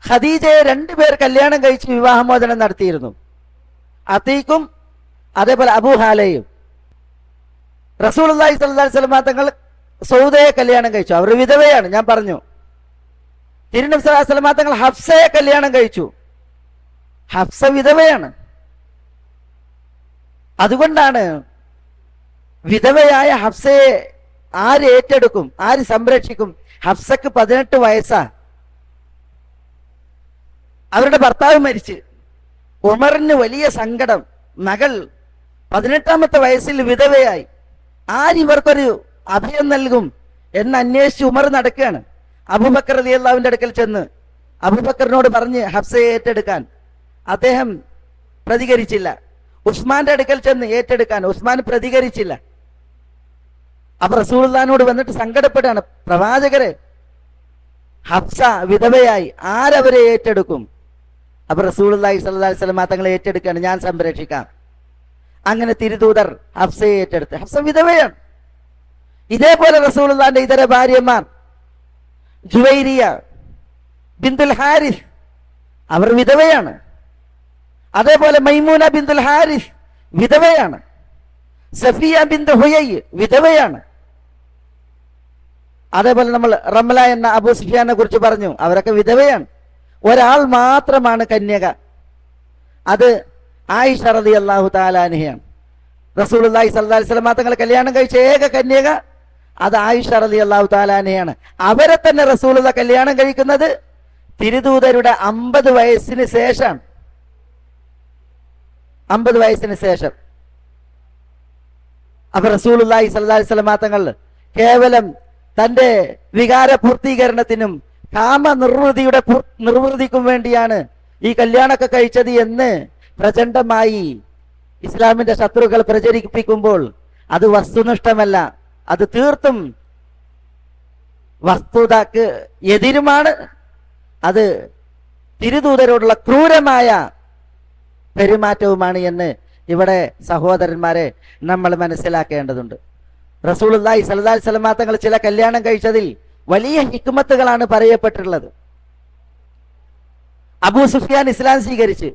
ഖദീജയെ 2 പേർ കല്യാണം കഴിച്ച് വിവാഹമോചനം നടത്തിയിരുന്നു. അതീക്കും അതേപോലെ അബൂ ഹാലയും. റസൂലുള്ളാഹി സ്വല്ലല്ലാഹു അലൈഹി വസല്ലം തങ്ങൾ സൗദയെ കല്യാണം കഴിച്ചു. അവർ വിധവയാണ്, ഞാൻ പറഞ്ഞു. തിരുനബി സ്വല്ലല്ലാഹു അലൈഹി വസല്ലം തങ്ങൾ ഹഫ്സയെ കല്യാണം കഴിച്ചു. ഹഫ്സ വിധവയാണ്. അതുകൊണ്ടാണ് വിധവയായ ഹഫ്സയെ ആര് ഏറ്റെടുക്കും, ആര് സംരക്ഷിക്കും? ഹഫ്സക്ക് 18 വയസ്സാ. അവരുടെ ഭർത്താവ് മരിച്ച്. ഉമറിന് വലിയ സങ്കടം. മകൾ 18ാമത്തെ വയസ്സിൽ വിധവയായി. ആരിവർക്കൊരു അഭയം നൽകും എന്ന് അന്വേഷിച്ച് ഉമർ നടക്കുകയാണ്. അബൂബക്കർ റളിയല്ലാഹുവിന്റെ അടുക്കൽ ചെന്ന് അബൂബക്കറിനോട് പറഞ്ഞ് ഹഫ്സയെ ഏറ്റെടുക്കാൻ. അദ്ദേഹം പ്രതികരിച്ചില്ല. ഉസ്മാന്റെ അടുക്കൽ ചെന്ന് ഏറ്റെടുക്കാൻ. ഉസ്മാൻ പ്രതികരിച്ചില്ല. അപ്പൊ റസൂലുള്ളാഹിനോട് വന്നിട്ട് സങ്കടപ്പെടുകയാണ്, പ്രവാചകരെ ഹഫ്സ വിധവയായി, ആരവരെ ഏറ്റെടുക്കും? അപ്പൊ റസൂലുള്ളാഹി സ്വല്ലല്ലാഹു അലൈഹി വസല്ലം തങ്ങളെ ഏറ്റെടുക്കുകയാണ്, ഞാൻ സംരക്ഷിക്കാം. അങ്ങനെ തിരുദൂതർ ഹഫ്സയെ ഏറ്റെടുത്ത്. ഹഫ്സ വിധവയാണ്. ഇതേപോലെ റസൂലുള്ളാഹിന്റെ ഇതര ഭാര്യമാർ ജുവൈരിയ ബിന്തുൽ ഹാരിസ്, അവർ വിധവയാണ്. അതേപോലെ മൈമൂന ബിന്തുൽ ഹാരിസ് വിധവയാണ്. സഫിയ ബിന്ത് ഹുയൈ വിധവയാണ്. അതേപോലെ നമ്മൾ റംല എന്ന അബൂ സുഫിയാനെ കുറിച്ച് പറഞ്ഞു, അവരൊക്കെ വിധവയാണ്. ഒരാൾ മാത്രമാണ് കന്യക, അത് ആയിഷ റളിയല്ലാഹു തആല അൻഹയാണ്. റസൂലുള്ളാഹി സ്വല്ലല്ലാഹു അലൈഹി വസല്ലം തങ്ങൾ കല്യാണം കഴിച്ച ഏക കന്യക അത് ആയിഷ റളിയല്ലാഹു തആല അൻഹയാണ്. അവരെ തന്നെ റസൂലുള്ളാഹി കല്യാണം കഴിക്കുന്നത് തിരുദൂതരുടെ 50 വയസ്സിന് ശേഷം. 50 വയസ്സിന് ശേഷം. അപ്പൊ റസൂലുള്ളാഹി സ്വല്ലല്ലാഹു അലൈഹി വസല്ലം തങ്ങൾ കേവലം തന്റെ വികാര പൂർത്തീകരണത്തിനും കാമ നിർവൃതിക്കും വേണ്ടിയാണ് ഈ കല്യാണമൊക്കെ കഴിച്ചത് എന്ന് പ്രചണ്ഡമായി ഇസ്ലാമിന്റെ ശത്രുക്കൾ പ്രചരിപ്പിക്കുമ്പോൾ അത് വസ്തുനിഷ്ഠമല്ല, അത് തീർത്തും വസ്തുതക്ക് എതിരുമാണ്. അത് തിരുദൂതരോടുള്ള ക്രൂരമായ പെരുമാറ്റവുമാണ് എന്ന് ഇവിടെ സഹോദരന്മാരെ നമ്മൾ മനസ്സിലാക്കേണ്ടതുണ്ട്. റസൂലുള്ളാഹി സ്വല്ലല്ലാഹി അലൈഹി വസല്ലം തങ്ങൾ ചില കല്യാണം കഴിച്ചതിൽ വലിയ ഹിക്മത്തുകളാണ് പറയപ്പെട്ടിട്ടുള്ളത്. അബൂ സുഫിയാൻ ഇസ്ലാം സ്വീകരിച്ച്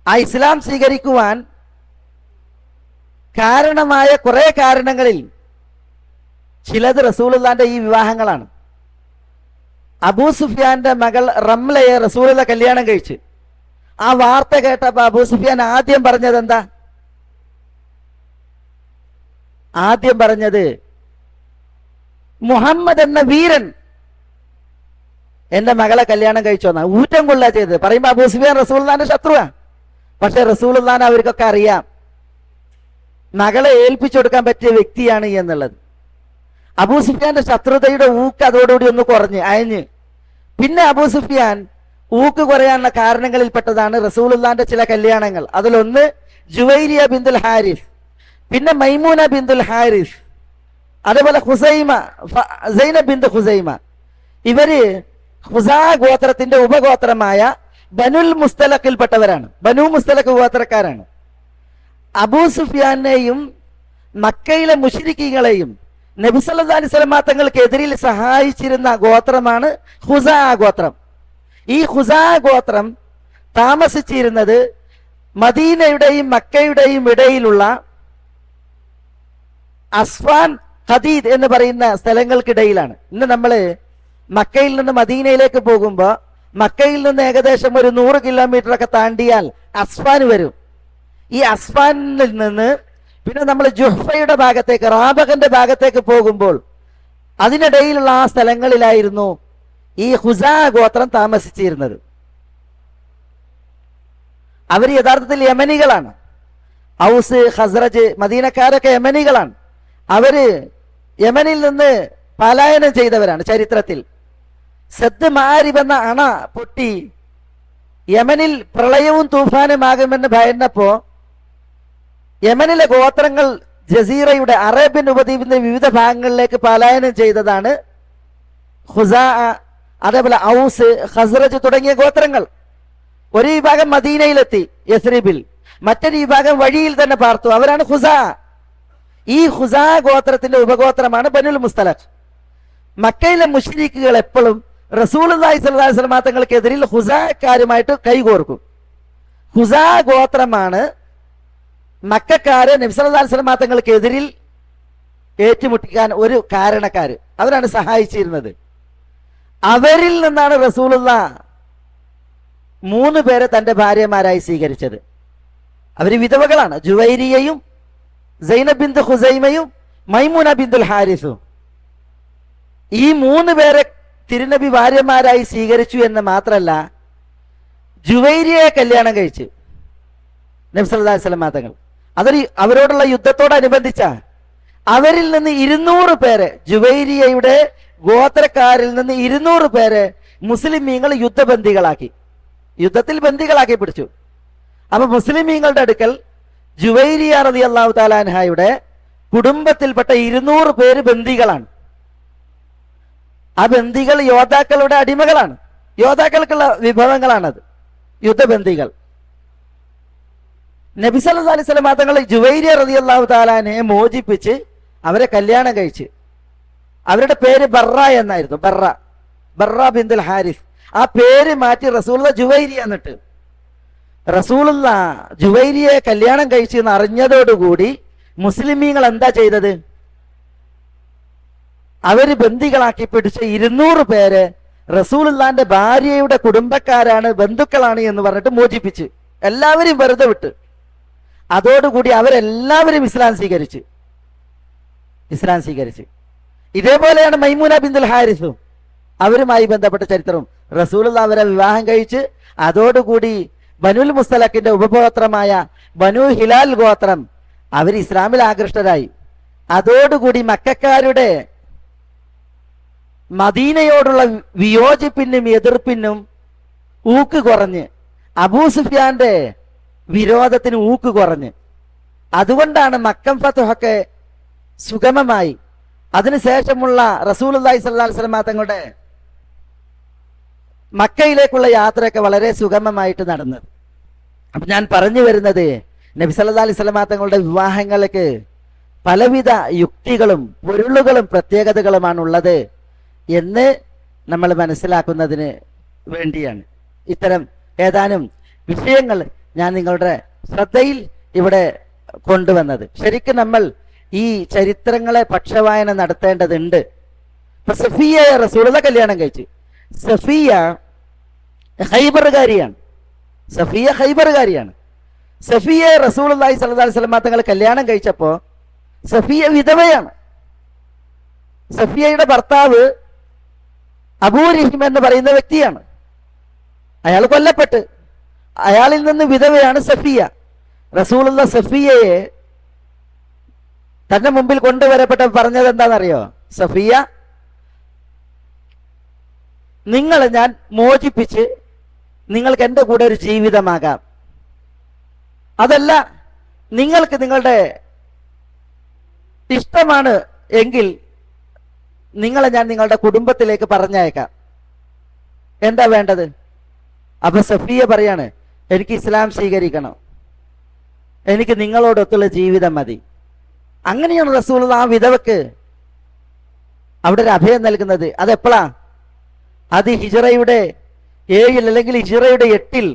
ആ ഇസ്ലാം സ്വീകരിക്കുവാൻ കാരണമായ കുറെ കാരണങ്ങളിൽ ചിലത് റസൂലുള്ളാന്റെ ഈ വിവാഹങ്ങളാണ്. അബൂ സുഫിയാന്റെ മകൾ റംലയെ റസൂലുള്ള കല്യാണം കഴിച്ച് ആ വാർത്ത കേട്ടപ്പോ അബൂ സുഫിയാൻ ആദ്യം പറഞ്ഞത് എന്താ? ആദ്യം പറഞ്ഞത്, മുഹമ്മദ് എന്ന വീരൻ എന്റെ മകളെ കല്യാണം കഴിച്ചോന്നാ. ഊറ്റം കൊള്ള ചെയ്തത്. പറയുമ്പോ അബൂ സുഫിയാൻ റസൂലുള്ളാന്റെ ശത്രുവാ. പക്ഷെ റസൂലുള്ളാനെ അവർക്കൊക്കെ അറിയാം മകളെ ഏൽപ്പിച്ചു കൊടുക്കാൻ പറ്റിയ വ്യക്തിയാണ് എന്നുള്ളത്. അബൂ സുഫിയാന്റെ ശത്രുതയുടെ ഊക്ക് അതോടുകൂടി ഒന്ന് കുറഞ്ഞ് അയഞ്ഞ്. പിന്നെ അബൂ സുഫിയാൻ ഊക്ക് കുറയാനുള്ള കാരണങ്ങളിൽപ്പെട്ടതാണ് റസൂലുള്ളാന്റെ ചില കല്യാണങ്ങൾ. അതിലൊന്ന് ജുവൈരിയ ബിന്തുൽ ഹാരിസ്, പിന്നെ മൈമൂന ബിന്തുൽ ഹാരിസ്, അതേപോലെ സൈനബ് ബിന്ത് ഖുസൈമ. ഇവര് ഖുസാ ഗോത്രത്തിന്റെ ഉപഗോത്രമായ ബനുൽ മുസ്തലഖിൽപ്പെട്ടവരാണ്. ബനു മുസ്തലഖ് ഗോത്രക്കാരാണ്. അബൂ സുഫിയാനെയും മക്കയിലെ മുശ്രിക്കീങ്ങളെയും നബി സല്ലല്ലാഹു അലൈഹി വസല്ലം തങ്ങൾക്ക് എതിരിൽ സഹായിച്ചിരുന്ന ഗോത്രമാണ് ഖുസാ ഗോത്രം. ഈ ഖുസാ ഗോത്രം താമസിച്ചിരുന്നത് മദീനയുടെയും മക്കയുടെയും ഇടയിലുള്ള അസ്ഫാൻ ഖദീദ് എന്ന് പറയുന്ന സ്ഥലങ്ങൾക്കിടയിലാണ്. ഇന്ന് നമ്മൾ മക്കയിൽ നിന്ന് മദീനയിലേക്ക് പോകുമ്പോൾ മക്കയിൽ നിന്ന് ഏകദേശം ഒരു 100 കിലോമീറ്റർ ഒക്കെ താണ്ടിയാൽ അസ്ഫാൻ വരും. ഈ അസ്ഫാനിൽ നിന്ന് പിന്നെ നമ്മൾ ജുഹ്ഫയുടെ ഭാഗത്തേക്ക്, റാബഖന്റെ ഭാഗത്തേക്ക് പോകുമ്പോൾ അതിനിടയിലുള്ള ആ സ്ഥലങ്ങളിലായിരുന്നു ഈ ഖുസാ ഗോത്രം താമസിച്ചിരുന്നത്. അവർ യഥാർത്ഥത്തിൽ യമനികളാണ്. ഔസ്, ഖസ്റജ്, മദീനക്കാരൊക്കെ യമനികളാണ്. അവര് യമനിൽ നിന്ന് പലായനം ചെയ്തവരാണ്. ചരിത്രത്തിൽ സദ് മാരിബ് എന്ന അണ പൊട്ടി യമനിൽ പ്രളയവും തൂഫാനുമാകുമെന്ന് ഭയന്നപ്പോ യമനിലെ ഗോത്രങ്ങൾ ജസീറയുടെ അറേബ്യൻ ഉപദ്വീപിന്റെ വിവിധ ഭാഗങ്ങളിലേക്ക് പലായനം ചെയ്തതാണ് ഖുസാ, അതേപോലെ ഔസ്, ഖസ്റജ് തുടങ്ങിയ ഗോത്രങ്ങൾ. ഒരു വിഭാഗം മദീനയിലെത്തി യസ്രിബിൽ, മറ്റൊരു വിഭാഗം വഴിയിൽ തന്നെ പാർത്തു. അവരാണ് ഖുസാ. ഈ ഖുസാ ഗോത്രത്തിന്റെ ഉപഗോത്രമാണ് ബനുൽ മുസ്തലഖ്. മക്കയിലെ മുശ്രിക്കുകൾ എപ്പോഴും റസൂലുള്ളാഹി സ്വല്ലല്ലാഹു അലൈഹി വസല്ലം തങ്ങൾക്കെതിരിൽ ഖുസാക്കാരുമായിട്ട് കൈകോർക്കും. ഖുസാ ഗോത്രമാണ് മക്കക്കാരെ നബി സല്ലല്ലാഹു അലൈഹി വസല്ലം തങ്ങൾക്കെതിരിൽ ഏറ്റുമുട്ടിക്കാൻ ഒരു കാരണക്കാര്. അവരാണ് സഹായിച്ചിരുന്നത്. അവരിൽ നിന്നാണ് റസൂലുള്ളാഹ് 3 പേരെ തന്റെ ഭാര്യമാരായി സ്വീകരിച്ചത്. അവര് വിധവകളാണ്. ജുവൈരിയയും സൈനബ് ബിന്ത് ഖുസൈമയും മൈമൂന ബിന്തുൽ ഹാരിസും. ഈ 3 പേരെ തിരുനബി ഭാര്യമാരായി സ്വീകരിച്ചു എന്ന് മാത്രമല്ല, ജുവൈരിയെ കല്യാണം കഴിച്ച് നബി സല്ലല്ലാഹു അലൈഹി വസല്ലം തങ്ങൾ അതൊരു അവരോടുള്ള യുദ്ധത്തോടനുബന്ധിച്ച അവരിൽ നിന്ന് 200 പേരെ, ജുവൈരിയയുടെ ഗോത്രക്കാരിൽ നിന്ന് 200 പേരെ മുസ്ലിമീങ്ങൾ യുദ്ധബന്ദികളാക്കി, യുദ്ധത്തിൽ ബന്ദികളാക്കി പിടിച്ചു. അപ്പൊ മുസ്ലിമീങ്ങളുടെ അടുക്കൽ ജുവൈരിയ റളിയല്ലാഹു തആല അൻഹയുടെ കുടുംബത്തിൽപ്പെട്ട 200 പേര് ബന്ദികളാണ്. ആ ബന്ദികൾ യോദ്ധാക്കളുടെ അടിമകളാണ്. യോദ്ധാക്കൾക്കുള്ള വിഭവങ്ങളാണത്, യുദ്ധബന്ദികൾ. നബി സല്ലല്ലാഹു അലൈഹി വസല്ലം തങ്ങൾ ജുവൈരിയ റളിയല്ലാഹു തആല അൻഹയെ മോചിപ്പിച്ച് അവരെ കല്യാണം കഴിച്ച്. അവരുടെ പേര് ബർറ എന്നായിരുന്നു. ബർറ ബിന്തുൽ ഹാരിസ്. ആ പേര് മാറ്റി റസൂലുള്ളാഹ് ജുവൈരിയ എന്നിട്ട്. റസൂലുള്ളാഹ് ജുവൈരിയെ കല്യാണം കഴിച്ച് എന്ന് അറിഞ്ഞതോടുകൂടി മുസ്ലിമീങ്ങൾ എന്താ ചെയ്തത്? അവര് ബന്ദികളാക്കി പിടിച്ച 200 പേര് റസൂലുള്ളാന്റെ ഭാര്യയുടെ കുടുംബക്കാരാണ്, ബന്ധുക്കളാണ് എന്ന് പറഞ്ഞിട്ട് മോചിപ്പിച്ച് എല്ലാവരും വെറുതെ വിട്ട്. അതോടുകൂടി അവരെല്ലാവരും ഇസ്ലാം സ്വീകരിച്ച്. ഇതേപോലെയാണ് മൈമൂന ബിന്തുൽ ഹാരിസും. അവരുമായി ബന്ധപ്പെട്ട ചരിത്രവും. റസൂലുള്ളാഹ് അവരെ വിവാഹം കഴിച്ച് അതോടുകൂടി ബനുൽ മുസ്തലഖിന്റെ ഉപഗോത്രമായ ബനു ഹിലാൽ ഗോത്രം അവർ ഇസ്ലാമിൽ ആകൃഷ്ടരായി. അതോടുകൂടി മക്കക്കാരുടെ മദീനയോടുള്ള വിയോജിപ്പിനും എതിർപ്പിനും ഊക്ക് കുറഞ്ഞ്, അബൂ സുഫിയാന്റെ വിരോധത്തിന് ഊക്ക് കുറഞ്ഞ്. അതുകൊണ്ടാണ് മക്കം ഫത്ഹൊക്കെ സുഗമമായി. അതിനുശേഷമുള്ള റസൂലുള്ളാഹി സ്വല്ലല്ലാഹു അലൈഹി വസല്ലം തങ്ങളുടെ മക്കയിലേക്കുള്ള യാത്രയൊക്കെ വളരെ സുഗമമായിട്ട് നടന്നത്. അപ്പൊ ഞാൻ പറഞ്ഞു വരുന്നത്, നബി സല്ലല്ലാഹു അലൈഹി വസല്ലം തങ്ങളുടെ വിവാഹങ്ങൾക്ക് പലവിധ യുക്തികളും പൊരുളുകളും പ്രത്യേകതകളുമാണുള്ളത് എന്ന് നമ്മൾ മനസ്സിലാക്കുന്നതിന് വേണ്ടിയാണ് ഇത്തരം ഏതാനും വിഷയങ്ങൾ ഞാൻ നിങ്ങളുടെ ശ്രദ്ധയിൽ ഇവിടെ കൊണ്ടുവന്നത്. ശരിക്കും നമ്മൾ ഈ ചരിത്രങ്ങളെ പക്ഷവായന നടത്തേണ്ടതുണ്ട്. ഇപ്പൊ സഫിയയെ റസൂലുള്ളാഹി കല്യാണം കഴിച്ചു. സഫിയ ഖൈബറുകാരിയാണ്. സഫിയയെ റസൂലുള്ളാഹി സ്വല്ലല്ലാഹു അലൈഹി വസല്ലം തങ്ങൾ കല്യാണം കഴിച്ചപ്പോ സഫിയ വിധവയാണ്. സഫിയയുടെ ഭർത്താവ് അബൂ റഹീം എന്ന് പറയുന്ന വ്യക്തിയാണ്. അയാൾ കൊല്ലപ്പെട്ട്, അയാളിൽ നിന്ന് വിധവയാണ് സഫിയ. റസൂലുള്ളാഹി സഫിയയെ തന്റെ മുമ്പിൽ കൊണ്ടുവരപ്പെട്ട പറഞ്ഞത് എന്താണെന്നറിയോ? സഫിയ, നിങ്ങളെ ഞാൻ മോചിപ്പിച്ച് നിങ്ങൾക്ക് എൻ്റെ കൂടെ ഒരു ജീവിതമാകാം. അതല്ല, നിങ്ങൾക്ക് നിങ്ങളുടെ ഇഷ്ടമാണ് എങ്കിൽ നിങ്ങളെ ഞാൻ നിങ്ങളുടെ കുടുംബത്തിലേക്ക് പറഞ്ഞയക്കാം. എന്താ വേണ്ടത്? അപ്പൊ സഫിയ പറയാണ്, എനിക്ക് ഇസ്ലാം സ്വീകരിക്കണം, എനിക്ക് നിങ്ങളോടൊത്തുള്ള ജീവിതം മതി. അങ്ങനെയാണ് റസൂലുള്ളാഹി ആ വിധവക്ക് അവിടെ ഒരു അഭയം നൽകുന്നത്. അതെപ്പോഴാ? അത് ഹിജ്റയുടെ 7 അല്ലെങ്കിൽ ഹിജ്റയുടെ 8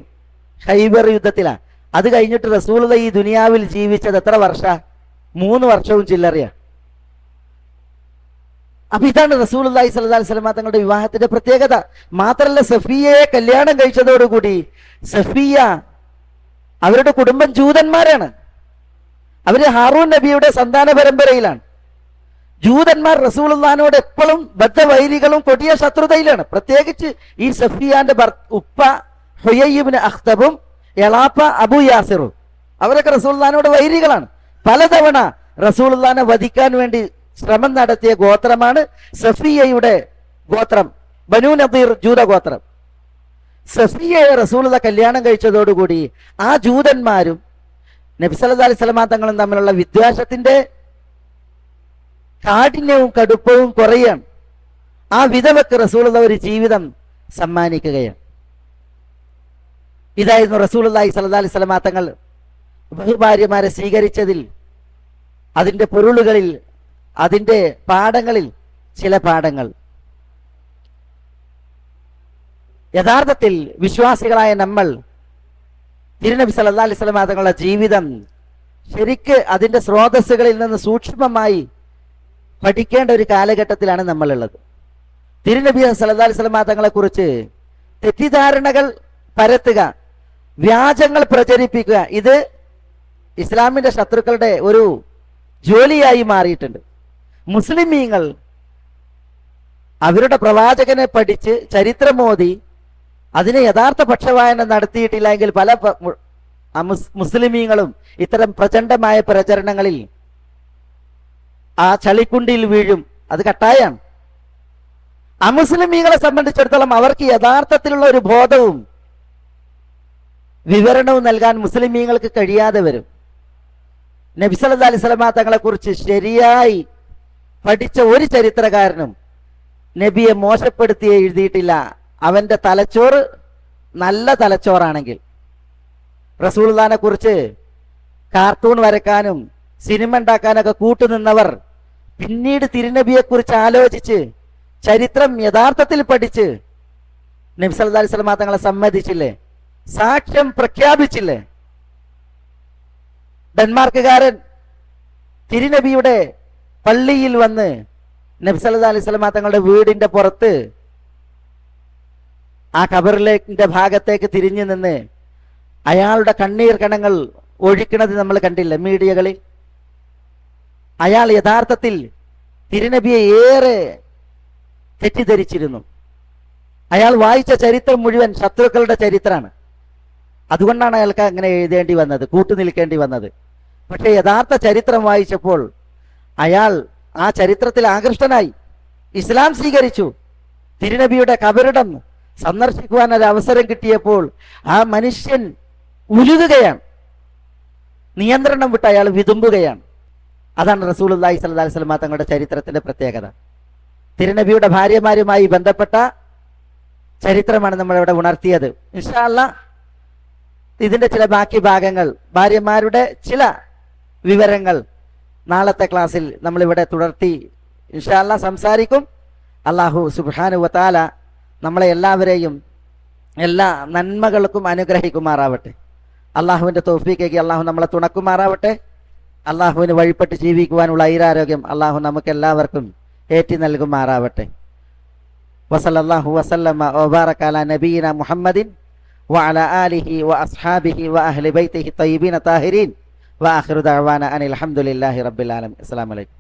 ഖൈബർ യുദ്ധത്തിലാണ്. അത് കഴിഞ്ഞിട്ട് റസൂലുള്ളാഹി ഈ ദുനിയാവിൽ ജീവിച്ചത് എത്ര വർഷ? 3 വർഷവും ചില്ലറിയ. അപ്പൊ ഇതാണ് റസൂലുള്ളാഹി സ്വല്ലല്ലാഹു അലൈഹി വസല്ലം തങ്ങളുടെ വിവാഹത്തിന്റെ പ്രത്യേകത. മാത്രമല്ല, സഫിയയെ കല്യാണം കഴിച്ചതോടുകൂടി സഫിയ, അവരുടെ കുടുംബം ജൂതന്മാരാണ്. അവര് ഹാറൂൻ നബിയുടെ സന്താന പരമ്പരയിലാണ്. ജൂതന്മാർ റസൂലുള്ളാഹിനോട് എപ്പോഴും ബദ്ധവൈരികളും കൊടിയ ശത്രുതയിലാണ്. പ്രത്യേകിച്ച് ഈ സഫിയാന്റെ ഉപ്പ ഹുയൈ ഇബ്നു അഖ്തബും എളാപ്പ അബൂ യാസിറും, അവരൊക്കെ റസൂലുള്ളാഹിനോട് വൈരികളാണ്. പലതവണ റസൂലുള്ളാഹിനെ വധിക്കാൻ വേണ്ടി ശ്രമം നടത്തിയ ഗോത്രമാണ് സഫിയയുടെ ഗോത്രം, ബനൂ നദീർ ജൂത ഗോത്രം. സഫിയയെ റസൂലുള്ളാഹി കല്യാണം കഴിച്ചതോടുകൂടി ആ ജൂതന്മാരും നബി സല്ലല്ലാഹു അലൈഹി വസല്ലം തങ്ങളും തമ്മിലുള്ള വിദ്വേഷത്തിന്റെ കാഠിന്യവും കടുപ്പവും കുറയാണ്. ആ വിധവക്ക് റസൂലുള്ളാഹി ഒരു ജീവിതം സമ്മാനിക്കുകയാണ്. ഇതായിരുന്നു റസൂലുള്ളാഹി സ്വല്ലല്ലാഹു അലൈഹി വസല്ലം തങ്ങൾ ബഹുഭാര്യമാരെ സ്വീകരിച്ചതിൽ, അതിന്റെ പൊരുളുകളിൽ, അതിന്റെ പാഠങ്ങളിൽ ചില പാഠങ്ങൾ. യഥാർത്ഥത്തിൽ വിശ്വാസികളായ നമ്മൾ തിരുനബി സല്ലല്ലാഹു അലൈഹി വസല്ലം തങ്ങളുടെ ജീവിതം ശരിക്ക് അതിന്റെ സ്രോതസ്സുകളിൽ നിന്ന് സൂക്ഷ്മമായി പഠിക്കേണ്ട ഒരു കാലഘട്ടത്തിലാണ് നമ്മളുള്ളത്. തിരുനബി സല്ലല്ലാഹു അലൈഹി വസല്ലം തങ്ങളെ കുറിച്ച് തെറ്റിദ്ധാരണകൾ പരത്തുക, വ്യാജങ്ങൾ പ്രചരിപ്പിക്കുക, ഇത് ഇസ്ലാമിന്റെ ശത്രുക്കളുടെ ഒരു ജോലിയായി മാറിയിട്ടുണ്ട്. മുസ്ലിമീങ്ങൾ അവരുടെ പ്രവാചകനെ പഠിച്ച് ചരിത്രമോദി അതിന് യഥാർത്ഥ പക്ഷവായന നടത്തിയിട്ടില്ല എങ്കിൽ പല മുസ്ലിമീങ്ങളും ഇത്തരം പ്രചണ്ഡമായ പ്രചരണങ്ങളിൽ ആ ചളിക്കുണ്ടിയിൽ വീഴും. അത് കട്ടായാണ്. അമുസ്ലിമീങ്ങളെ സംബന്ധിച്ചിടത്തോളം അവർക്ക് യഥാർത്ഥത്തിലുള്ള ഒരു ബോധവും വിവരണവും നൽകാൻ മുസ്ലിമീങ്ങൾക്ക് കഴിയാതെ വരും. നബി സല്ലല്ലാഹു അലൈഹി വസല്ലം തങ്ങളെ കുറിച്ച് ശരിയായി പഠിച്ച ഒരു ചരിത്രകാരനും നബിയെ മോശപ്പെടുത്തി എഴുതിയിട്ടില്ല. അവന്റെ തലച്ചോറ് നല്ല തലച്ചോറാണെങ്കിൽ. റസൂലുള്ളാഹിനെ കുറിച്ച് കാർട്ടൂൺ വരക്കാനും സിനിമ ഉണ്ടാക്കാനൊക്കെ കൂട്ടുനിന്നവർ പിന്നീട് തിരുനബിയെ കുറിച്ച് ആലോചിച്ച് ചരിത്രം യഥാർത്ഥത്തിൽ പഠിച്ച് നബി സല്ലല്ലാഹു അലൈഹി വസല്ലം തങ്ങളെ സമ്മതിച്ചില്ലേ, സാക്ഷ്യം പ്രഖ്യാപിച്ചില്ലേ? ഡെൻമാർക്കുകാരൻ തിരുനബിയുടെ പള്ളിയിൽ വന്ന് നബി സല്ലല്ലാഹു അലൈഹി വസല്ലം തങ്ങളുടെ വീടിന്റെ പുറത്ത് ആ ഖബറിന്റെ ഭാഗത്തേക്ക് തിരിഞ്ഞു നിന്ന് അയാളുടെ കണ്ണീർ കണങ്ങൾ ഒഴിക്കുന്നത് നമ്മൾ കണ്ടില്ല മീഡിയകളിൽ. അയാൾ യഥാർത്ഥത്തിൽ തിരുനബിയെ ഏറെ തെറ്റിദ്ധരിച്ചിരുന്നു. അയാൾ വായിച്ച ചരിത്രം മുഴുവൻ ശത്രുക്കളുടെ ചരിത്രമാണ്. അതുകൊണ്ടാണ് അയാൾക്ക് അങ്ങനെ എഴുതേണ്ടി വന്നത്, കൂട്ടുനിൽക്കേണ്ടി വന്നത്. പക്ഷെ യഥാർത്ഥ ചരിത്രം വായിച്ചപ്പോൾ അയാൾ ആ ചരിത്രത്തിൽ ആകൃഷ്ടനായി, ഇസ്ലാം സ്വീകരിച്ചു. തിരുനബിയുടെ കബറിടം സന്ദർശിക്കുവാൻ ഒരു അവസരം കിട്ടിയപ്പോൾ ആ മനുഷ്യൻ ഉരുകുകയാണ്, നിയന്ത്രണം വിട്ട് അയാൾ വിതുമ്പുകയാണ്. അതാണ് റസൂലുള്ളാഹി സ്വല്ലല്ലാഹി അലൈഹി വസല്ലം തങ്ങളുടെ ചരിത്രത്തിന്റെ പ്രത്യേകത. തിരുനബിയുടെ ഭാര്യമാരുമായി ബന്ധപ്പെട്ട ചരിത്രമാണ് നമ്മളിവിടെ ഉണർത്തിയത്. ഇൻഷാ അല്ലാഹ് ഇതിന്റെ ചില ബാക്കി ഭാഗങ്ങൾ, ഭാര്യമാരുടെ ചില വിവരങ്ങൾ നാളത്തെ ക്ലാസ്സിൽ നമ്മളിവിടെ തുടർത്തി ഇൻഷാ അല്ലാഹ് സംസാരിക്കും. അല്ലാഹു സുബ്ഹാനഹു വ തആല നമ്മളെ എല്ലാവരെയും എല്ലാ നന്മകൾക്കും അനുഗ്രഹിക്കുമാറാവട്ടെ. അള്ളാഹുവിൻ്റെ തൗഫീഖേക്ക് അള്ളാഹു നമ്മളെ തുണക്കുമാറാവട്ടെ. അള്ളാഹുവിന് വഴിപ്പെട്ട് ജീവിക്കുവാനുള്ള ഐരാരോഗ്യം അള്ളാഹു നമുക്ക് എല്ലാവർക്കും ഏറ്റി നൽകുമാറാവട്ടെ. വസല്ലല്ലാഹു വസല്ലമ വബാറക അലാ നബിയിന മുഹമ്മദിൻ വഅലാ ആലിഹി വഅസ്ഹാബിഹി വഅഹ്ലി ബൈത്തിഹി ത്വയ്യിബീന താഹിരീൻ വആഖിറു ദഅവാന അനിൽ ഹംദുലില്ലാഹി റബ്ബിൽ ആലമീൻ. അസ്സലാമു അലൈക്കും.